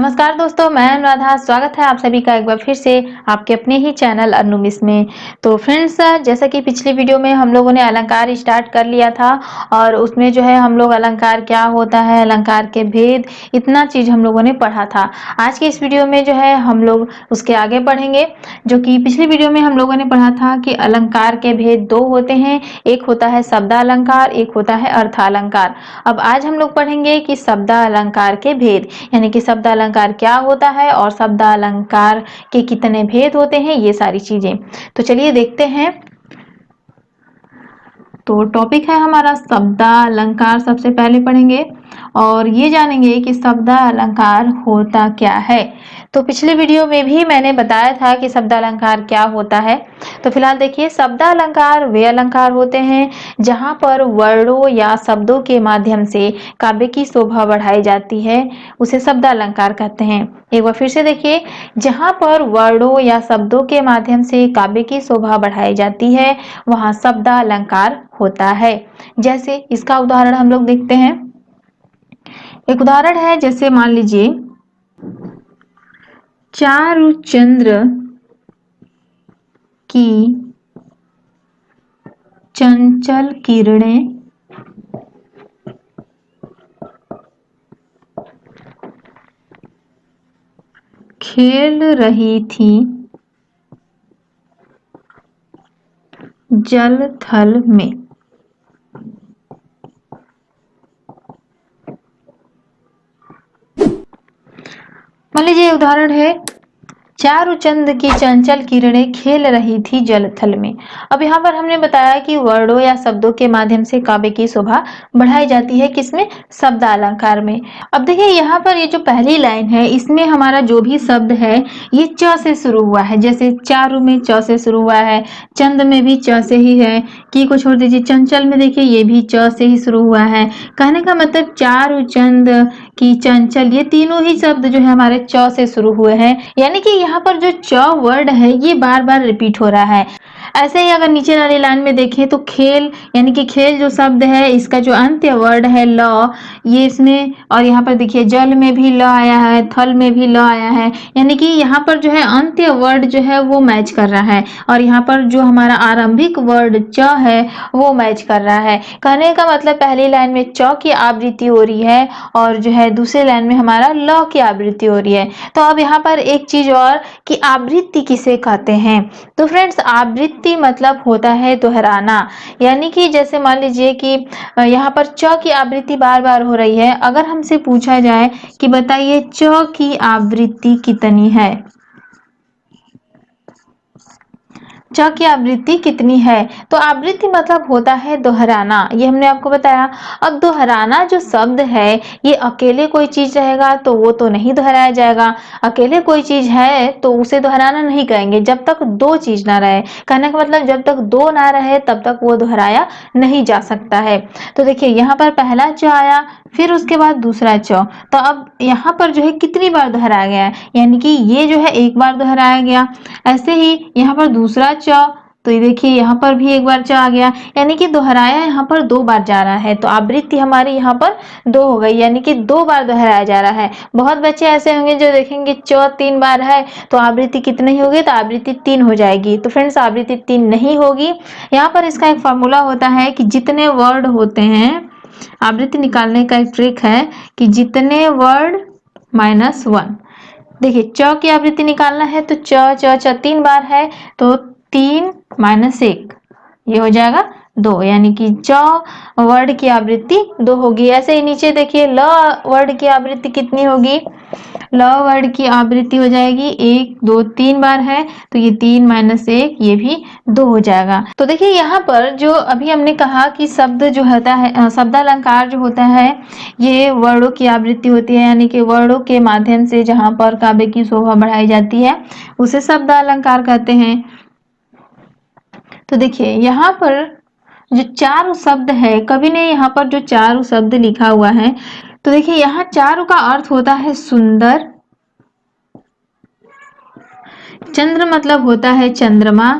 नमस्कार दोस्तों, मैं अनुराधा। स्वागत है आप सभी का एक बार फिर से आपके अपने ही चैनल अनुमिस में। तो फ्रेंड्स, जैसा कि पिछली वीडियो में हम लोगों ने अलंकार स्टार्ट कर लिया था और उसमें जो है हम लोग अलंकार क्या होता है, अलंकार के भेद, इतना चीज़ हम लोगों ने पढ़ा था। आज के इस वीडियो में जो है हम लोग उसके आगे बढ़ेंगे। जो कि पिछली वीडियो में हम लोगों ने पढ़ा था कि अलंकार के भेद दो होते हैं, एक होता है शब्दालंकार, एक होता है अर्थालंकार। अब आज हम लोग पढ़ेंगे कि शब्दालंकार के भेद, यानी कि शब्दालंकार क्या होता है और शब्दालंकार के कितने भेद होते हैं, ये सारी चीजें। तो चलिए देखते हैं। तो टॉपिक है हमारा शब्दालंकार। सबसे पहले पढ़ेंगे और ये जानेंगे कि शब्दालंकार होता क्या है। तो पिछले वीडियो में भी मैंने बताया था कि शब्दालंकार क्या होता है। तो फिलहाल देखिए, शब्दालंकार वे अलंकार होते हैं जहाँ पर वर्णों या शब्दों के माध्यम से काव्य की शोभा बढ़ाई जाती है, उसे शब्दालंकार कहते हैं। एक बार फिर से देखिए, जहाँ पर वर्णों या शब्दों के माध्यम से काव्य की शोभा बढ़ाई जाती है वहाँ शब्दालंकार होता है। जैसे इसका उदाहरण हम लोग देखते हैं। एक उदाहरण है, जैसे मान लीजिए, चारुचंद्र की चंचल किरणें खेल रही थी जल थल में। मान लीजिए उदाहरण है, चारुचंद की चंचल किरणें खेल रही थी जलथल में। अब यहाँ पर हमने बताया कि वर्णों या शब्दों के माध्यम से काव्य की शोभा बढ़ाई जाती है, किसमें? शब्दालंकार में। अब देखिए, यहाँ पर ये जो पहली लाइन है, इसमें हमारा जो भी शब्द है ये च से शुरू हुआ है। जैसे चारु में च से शुरू हुआ है, चंद में भी च से ही है, की को छोड़ दीजिए, चंचल में देखिए ये भी च से ही शुरू हुआ है। कहने का मतलब चारुचंद की चंचल, ये तीनों ही शब्द जो है हमारे च से शुरू हुए हैं। यानी कि यहाँ पर जो च वर्ड है ये बार बार रिपीट हो रहा है। ऐसे ही अगर नीचे वाली लाइन में देखें तो खेल, यानी कि खेल जो शब्द है इसका जो अंत्य वर्ड है ल, ये इसमें, और यहाँ पर देखिए जल में भी ल आया है, थल में भी ल आया है। यानी कि यहाँ पर जो है अंत्य वर्ड जो है वो मैच कर रहा है और यहाँ पर जो हमारा आरंभिक वर्ड च है वो मैच कर रहा है। कहने का मतलब पहली लाइन में च की आवृत्ति हो रही है और जो है दूसरी लाइन में हमारा ल की आवृत्ति हो रही है। तो अब यहाँ पर एक चीज और कि आवृत्ति किसे कहते हैं। तो फ्रेंड्स, आवृत्ति मतलब होता है दोहराना। यानी कि जैसे मान लीजिए कि यहाँ पर च की आवृत्ति बार बार हो रही है। अगर हमसे पूछा जाए कि बताइए च की आवृत्ति कितनी है, च की आवृत्ति कितनी है, तो आवृत्ति मतलब होता है दोहराना। ये हमने आपको बताया। अब दोहराना जो शब्द है ये अकेले कोई चीज रहेगा तो वो तो नहीं दोहराया जाएगा। अकेले कोई चीज है तो उसे दोहराना नहीं कहेंगे जब तक दो चीज ना रहे। कहने का मतलब जब तक दो ना रहे तब तक वो दोहराया नहीं जा सकता है। तो देखिए यहाँ पर पहला च आया, फिर उसके बाद दूसरा च, तो अब यहाँ पर जो है कितनी बार दोहराया गया है, यानी कि ये जो है एक बार दोहराया गया। ऐसे ही यहाँ पर दूसरा च, तो ये देखिए यहाँ पर भी एक बार च आ गया, यानी कि दोहराया यहाँ पर दो बार जा रहा है। तो आवृत्ति हमारी यहाँ पर दो हो गई, यानी कि दो बार दोहराया जा रहा है। बहुत बच्चे ऐसे होंगे जो देखेंगे च तीन बार है तो आवृत्ति कितनी होगी, तो आवृत्ति तीन हो जाएगी। तो फ्रेंड्स, आवृत्ति तीन नहीं होगी। यहाँ पर इसका एक फॉर्मूला होता है कि जितने वर्ड होते हैं, आवृत्ति निकालने का एक ट्रिक है कि जितने वर्ड माइनस वन। देखिए च की आवृत्ति निकालना है तो च च च तीन बार है तो तीन माइनस एक, ये हो जाएगा दो, यानी कि च वर्ड की आवृत्ति दो होगी। ऐसे ही नीचे देखिए ल वर्ड की आवृत्ति कितनी होगी, ल वर्ड की आवृत्ति हो जाएगी एक, दो, तीन बार है तो ये तीन माइनस एक, ये भी दो हो जाएगा। तो देखिए यहाँ पर जो अभी हमने कहा कि शब्द जो होता है, शब्दालंकार जो होता है ये वर्णों की आवृत्ति होती है, यानी कि वर्णों के माध्यम से जहाँ पर काव्य की शोभा बढ़ाई जाती है उसे शब्दालंकार कहते हैं। तो देखिए यहाँ पर जो चारु शब्द है, कवि ने यहाँ पर जो चारु शब्द लिखा हुआ है, तो देखिए यहाँ चारु का अर्थ होता है सुंदर, चंद्र मतलब होता है चंद्रमा,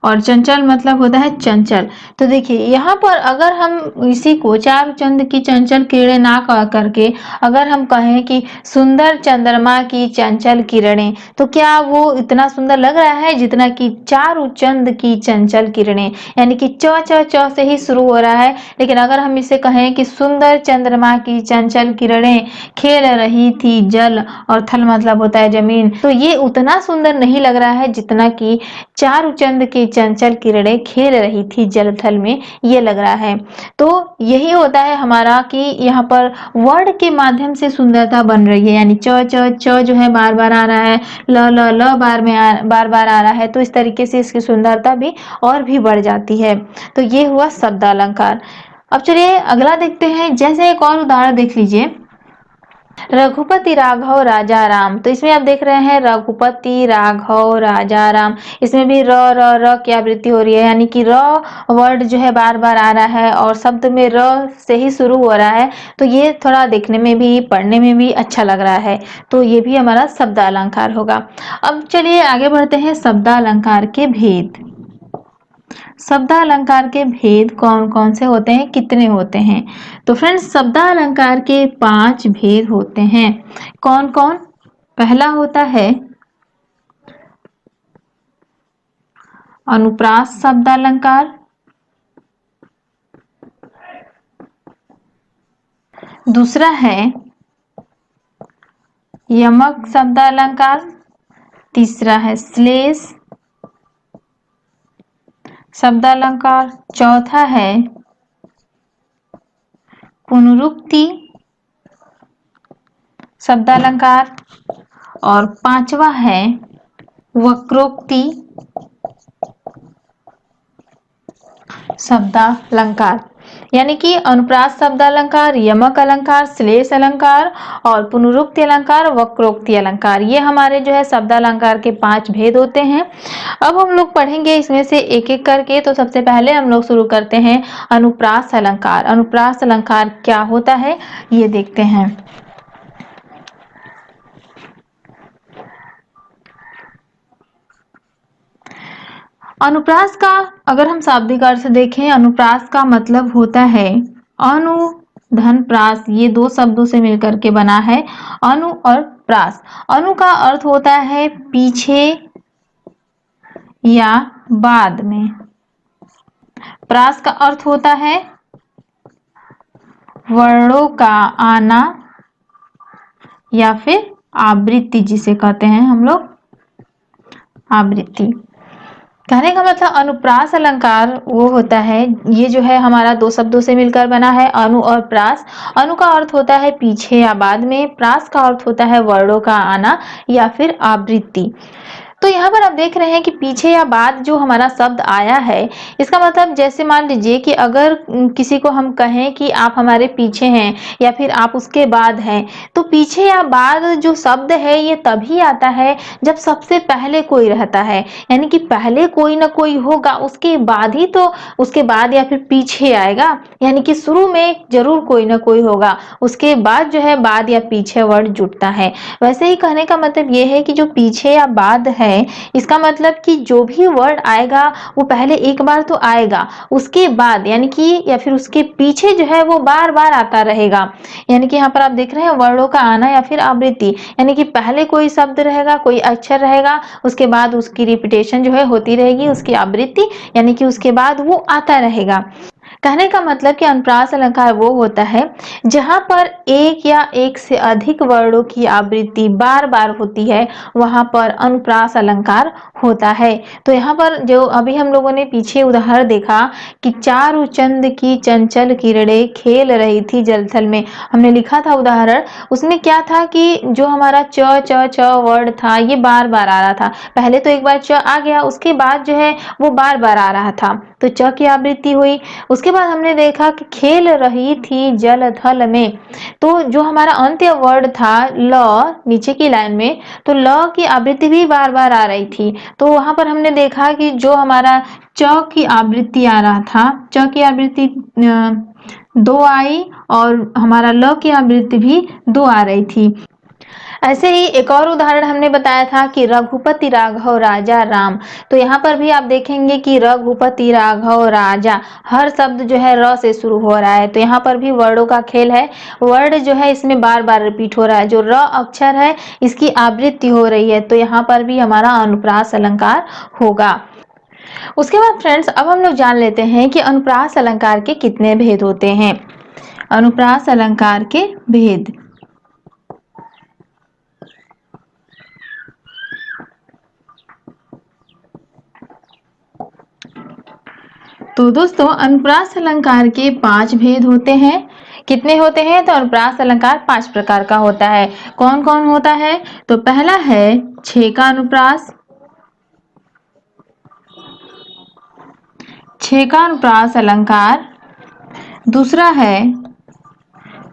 और चंचल मतलब होता है चंचल। तो देखिए यहाँ पर अगर हम इसी को चार चंद की चंचल किरणें ना कह करके अगर हम कहें कि सुंदर चंद्रमा की चंचल किरणें, तो क्या वो इतना सुंदर लग रहा है जितना कि चारों चंद की चंचल किरणें, यानी कि च से ही शुरू हो रहा है। लेकिन अगर हम इसे कहें कि सुंदर चंद्रमा की चंचल किरणें खेल रही थी जल, और थल मतलब होता है जमीन, तो ये उतना सुंदर नहीं लग रहा है जितना कि चारू चंद की चंचल किरणें खेल रही थी जल थल में, ये लग रहा है। तो यही होता है हमारा कि यहाँ पर वर्ड के माध्यम से सुंदरता बन रही है, यानी च जो है बार बार आ रहा है, ल बार बार आ रहा है, तो इस तरीके से इसकी सुंदरता भी और भी बढ़ जाती है। तो ये हुआ शब्द अलंकार। अब चलिए अगला देखते हैं, जैसे एक और उदाहरण देख लीजिए, रघुपति राघव राजा राम। तो इसमें आप देख रहे हैं रघुपति राघव राजा राम, इसमें भी र की आवृत्ति हो रही है, यानी कि र वर्ड जो है बार बार आ रहा है और शब्द में र से ही शुरू हो रहा है। तो ये थोड़ा देखने में भी पढ़ने में भी अच्छा लग रहा है, तो ये भी हमारा शब्द अलंकार होगा। अब चलिए आगे बढ़ते हैं, शब्द अलंकार के भेद। शब्द अलंकार के भेद कौन कौन से होते हैं, कितने होते हैं? तो फ्रेंड्स शब्द अलंकार के 5 भेद होते हैं। कौन कौन? पहला होता है अनुप्रास शब्द अलंकार, दूसरा है यमक शब्द अलंकार, तीसरा है श्लेष शब्द अलंकार, चौथा है पुनरुक्ति शब्द अलंकार, और पांचवा है वक्रोक्ति शब्द अलंकार। यानी कि अनुप्रास शब्द अलंकार, यमक अलंकार, श्लेष अलंकार और पुनरुक्ति अलंकार, वक्रोक्ति अलंकार, ये हमारे जो है शब्द अलंकार के 5 भेद होते हैं। अब हम लोग पढ़ेंगे इसमें से एक एक करके। तो सबसे पहले हम लोग शुरू करते हैं अनुप्रास अलंकार। अनुप्रास अलंकार क्या होता है ये देखते हैं। अनुप्रास का अगर हम शाब्दिक अर्थ देखें, अनुप्रास का मतलब होता है अनु धन प्रास, ये 2 शब्दों से मिलकर के बना है अनु और प्रास। अनु का अर्थ होता है पीछे या बाद में, प्रास का अर्थ होता है वर्णों का आना या फिर आवृत्ति, जिसे कहते हैं हम लोग आवृत्ति। कहने का मतलब अनुप्रास अलंकार वो होता है, ये जो है हमारा 2 शब्दों से मिलकर बना है अनु और प्रास। अनु का अर्थ होता है पीछे या बाद में, प्रास का अर्थ होता है वर्णों का आना या फिर आवृत्ति। तो यहाँ पर आप देख रहे हैं कि पीछे या बाद जो हमारा शब्द आया है, इसका मतलब जैसे मान लीजिए कि अगर किसी को हम कहें कि आप हमारे पीछे हैं या फिर आप उसके बाद हैं, तो पीछे या बाद जो शब्द है ये तभी आता है जब सबसे पहले कोई रहता है, यानी कि पहले कोई ना कोई होगा, उसके बाद ही तो उसके बाद या फिर पीछे आएगा, यानी कि शुरू में जरूर कोई ना कोई होगा, उसके बाद जो है बाद या पीछे वर्ड जुड़ता है। वैसे ही कहने का मतलब ये है कि जो पीछे या बाद है, इसका मतलब कि जो भी वर्ड आएगा वो पहले एक बार तो आएगा, उसके बाद यानी कि या फिर उसके पीछे जो है वो बार बार आता रहेगा। यानी कि यहाँ पर आप देख रहे हैं वर्णों का आना या फिर आवृत्ति, यानी कि पहले कोई शब्द रहेगा, कोई अक्षर रहेगा, उसके बाद उसकी रिपीटेशन जो है होती रहेगी, उसकी आवृत्ति, यानी कि उसके बाद वो आता रहेगा। कहने का मतलब कि अनुप्रास अलंकार वो होता है जहां पर एक या एक से अधिक वर्णों की आवृत्ति बार बार होती है, वहां पर अनुप्रास अलंकार होता है। तो यहाँ पर जो अभी हम लोगों ने पीछे उदाहरण देखा कि चारु चंद की चंचल किरणें खेल रही थी जलथल में, हमने लिखा था उदाहरण, उसमें क्या था कि जो हमारा च वर्ड था ये बार बार आ रहा था। पहले तो एक बार च आ गया, उसके बाद जो है वो बार बार आ रहा था, तो च की आवृत्ति हुई। उसके बाद हमने देखा कि खेल रही थी जल थल में, तो जो हमारा अंत्य वर्ड था ल नीचे की लाइन में, तो ल की आवृत्ति भी बार बार आ रही थी। तो वहां पर हमने देखा कि जो हमारा च की आवृत्ति आ रहा था, च की आवृत्ति 2 आई और हमारा ल की आवृत्ति भी 2 आ रही थी। ऐसे ही एक और उदाहरण हमने बताया था कि रघुपति राघव राजा राम। तो यहाँ पर भी आप देखेंगे कि रघुपति राघव राजा, हर शब्द जो है र से शुरू हो रहा है। तो यहाँ पर भी वर्डों का खेल है। वर्ड जो है इसमें बार बार रिपीट हो रहा है। जो र अक्षर है इसकी आवृत्ति हो रही है, तो यहाँ पर भी हमारा अनुप्रास अलंकार होगा। उसके बाद फ्रेंड्स, अब हम लोग जान लेते हैं कि अनुप्रास अलंकार के कितने भेद होते हैं। अनुप्रास अलंकार के भेद। तो दोस्तों, अनुप्रास अलंकार के 5 भेद होते हैं। कितने होते हैं? तो अनुप्रास अलंकार 5 प्रकार का होता है। कौन कौन होता है? तो पहला है छे का अनुप्रास। छे का अनुप्रास अलंकार। दूसरा है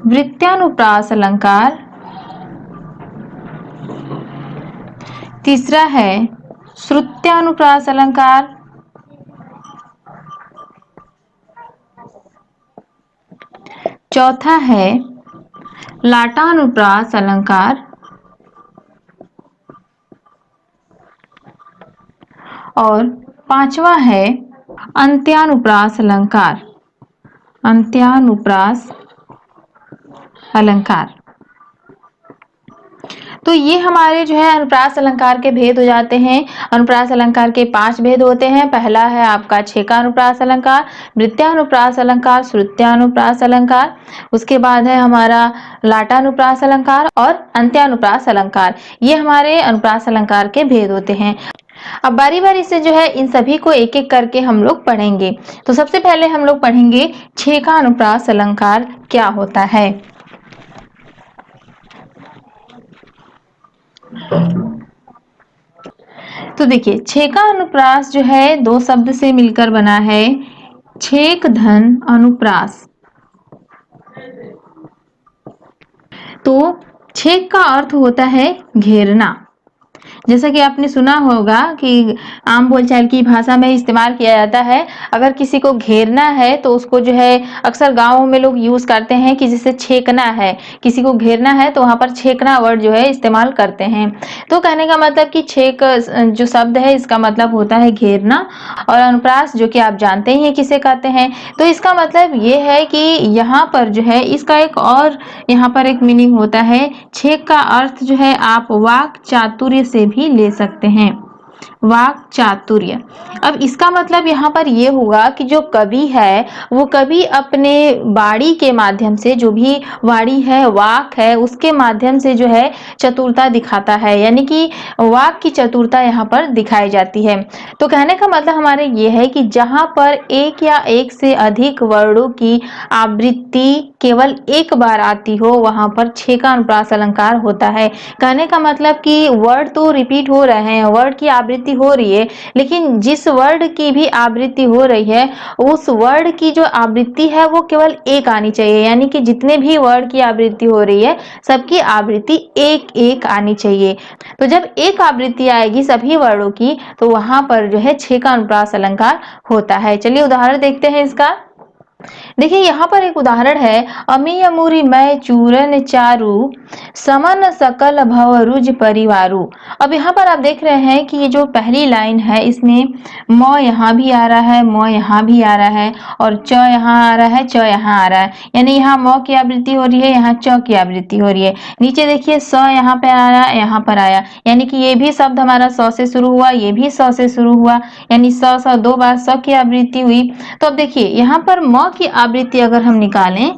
वृत्यानुप्रास अलंकार। तीसरा है श्रुत्यानुप्रास अलंकार। चौथा है लाटानुप्रास अलंकार। और पांचवा है अंत्यानुप्रास अलंकार। अंत्यानुप्रास अलंकार। तो ये हमारे जो है अनुप्रास अलंकार के भेद हो जाते हैं। अनुप्रास अलंकार के 5 भेद होते हैं। पहला है आपका छे का अनुप्रास अलंकार, वृत्यानुप्रास अलंकार, श्रुत्यानुप्रास अलंकार। उसके बाद है हमारा लाटानुप्रास अलंकार और अंत्यानुप्रास अलंकार। ये हमारे अनुप्रास अलंकार के भेद होते हैं। अब बारी बारी से जो है इन सभी को एक एक करके हम लोग पढ़ेंगे। तो सबसे पहले हम लोग पढ़ेंगे छे का अनुप्रास अलंकार क्या होता है। तो देखिए, छे का अनुप्रास जो है 2 शब्द से मिलकर बना है। छेक धन अनुप्रास। तो छेक का अर्थ होता है घेरना। जैसा कि आपने सुना होगा कि आम बोलचाल की भाषा में इस्तेमाल किया जाता है। अगर किसी को घेरना है तो उसको जो है अक्सर गाँव में लोग यूज करते हैं कि जैसे छेकना है, किसी को घेरना है तो वहां पर छेकना वर्ड जो है इस्तेमाल करते हैं। तो कहने का मतलब कि छेक जो शब्द है इसका मतलब होता है घेरना। और अनुप्रास जो कि आप जानते ही हैं किसे कहते हैं। तो इसका मतलब ये है कि यहाँ पर जो है इसका एक और यहाँ पर एक मीनिंग होता है। छेक का अर्थ जो है आप वाक चातुर्य से भी ले सकते हैं। वाक चातुर्य। अब इसका मतलब यहाँ पर ये हुआ कि जो कवि है वो कवि अपने वाणी के माध्यम से, जो भी वाणी है, वाक है, उसके माध्यम से जो है चतुरता दिखाता है। यानी कि वाक की चतुरता यहाँ पर दिखाई जाती है। तो कहने का मतलब हमारे ये है कि जहाँ पर एक या एक से अधिक वर्णों की आवृत्ति केवल एक बार आती हो वहां पर छे का अनुप्रास अलंकार होता है। कहने का मतलब कि वर्ड तो रिपीट हो रहे हैं, वर्ड की आवृत्ति हो रही है, लेकिन जिस वर्ड की भी आवृत्ति हो रही है उस वर्ड की जो आवृत्ति है वो केवल एक आनी चाहिए। यानी कि जितने भी वर्ड की आवृत्ति हो रही है सबकी आवृत्ति एक एक आनी चाहिए। तो जब एक आवृत्ति आएगी सभी वर्डों की तो वहां पर जो है छे का अनुप्रास अलंकार होता है। चलिए उदाहरण देखते हैं इसका। देखिए यहाँ पर एक उदाहरण है, अमी अमूरी मैं चूरन चारू समन सकल भव रुज परिवारू। अब यहाँ पर आप देख रहे हैं कि ये जो पहली लाइन है इसमें म यहाँ भी आ रहा है, म यहाँ भी आ रहा है और च यहाँ आ रहा है, च यहाँ आ रहा है। यानी यहाँ म की आवृत्ति हो रही है, यहाँ च की आवृत्ति हो रही है। नीचे देखिए स यहाँ पे आ रहा है, यहाँ पर आया, यानी कि ये भी शब्द हमारा स से शुरू हुआ, ये भी स से शुरू हुआ, यानी स स 2 बार स की आवृत्ति हुई। तो अब देखिए यहाँ पर म की आवृत्ति अगर हम निकालें,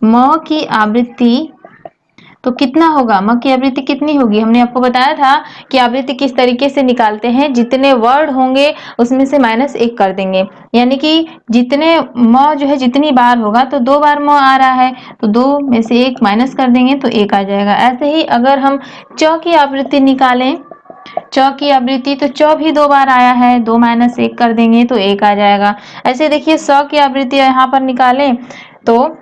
म की आवृत्ति तो कितना होगा? म की आवृत्ति कितनी होगी? हमने आपको बताया था कि आवृत्ति किस तरीके से निकालते हैं। जितने वर्ड होंगे उसमें से -1 कर देंगे। यानी कि जितने म जो है जितनी बार होगा तो 2 बार म आ रहा है तो 2 में से 1 माइनस कर देंगे तो 1 आ जाएगा। ऐसे ही अगर हम च की आवृत्ति निकालें, च की आवृत्ति तो च भी 2 बार आया है, 2 - 1 कर देंगे तो 1 आ जाएगा। ऐसे देखिए स की आवृत्ति यहाँ पर निकालें तो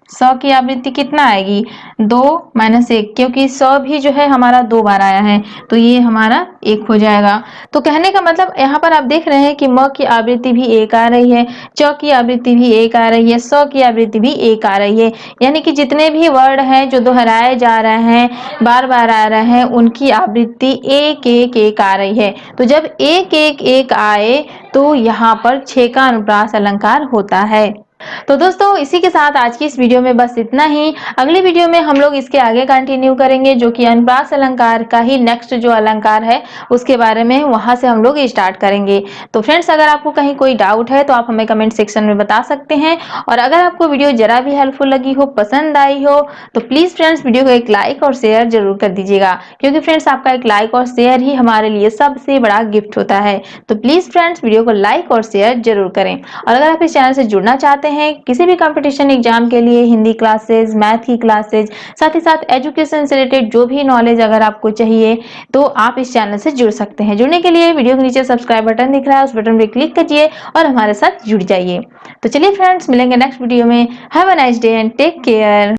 100 की आवृत्ति कितना आएगी 2 माइनस 1, क्योंकि 100 भी जो है हमारा 2 बार आया है तो ये हमारा 1 हो जाएगा। तो कहने का मतलब यहाँ पर आप देख रहे हैं कि म की आवृत्ति भी 1 आ रही है, च की आवृत्ति भी 1 आ रही है, 100 की आवृत्ति भी 1 आ रही है। यानी कि जितने भी वर्ड हैं जो दोहराए जा रहे हैं, बार बार आ रहे हैं, उनकी आवृत्ति 1 1 1 आ रही है। तो जब 1 1 1 आए तो यहाँ पर 6 का अनुप्रास अलंकार होता है। तो दोस्तों इसी के साथ आज की इस वीडियो में बस इतना ही। अगली वीडियो में हम लोग इसके आगे कंटिन्यू करेंगे, जो कि अनुप्रास अलंकार का ही नेक्स्ट जो अलंकार है उसके बारे में, वहां से हम लोग स्टार्ट करेंगे। तो फ्रेंड्स, अगर आपको कहीं कोई डाउट है तो आप हमें कमेंट सेक्शन में बता सकते हैं। और अगर आपको वीडियो जरा भी हेल्पफुल लगी हो, पसंद आई हो, तो प्लीज फ्रेंड्स वीडियो को एक लाइक और शेयर जरूर कर दीजिएगा, क्योंकि फ्रेंड्स आपका एक लाइक और शेयर ही हमारे लिए सबसे बड़ा गिफ्ट होता है। तो प्लीज फ्रेंड्स वीडियो को लाइक और शेयर जरूर करें। और अगर आप इस चैनल से जुड़ना चाहते हैं किसी भी कंपटीशन एग्जाम के लिए, हिंदी क्लासेस, मैथ की क्लासेस, साथ ही साथ एजुकेशन से रिलेटेड जो भी नॉलेज अगर आपको चाहिए तो आप इस चैनल से जुड़ सकते हैं। जुड़ने के लिए वीडियो के नीचे सब्सक्राइब बटन दिख रहा है, उस बटन पर क्लिक कीजिए और हमारे साथ जुड़ जाइए। तो चलिए फ्रेंड्स, मिलेंगे नेक्स्ट वीडियो में। Have a nice day and take care.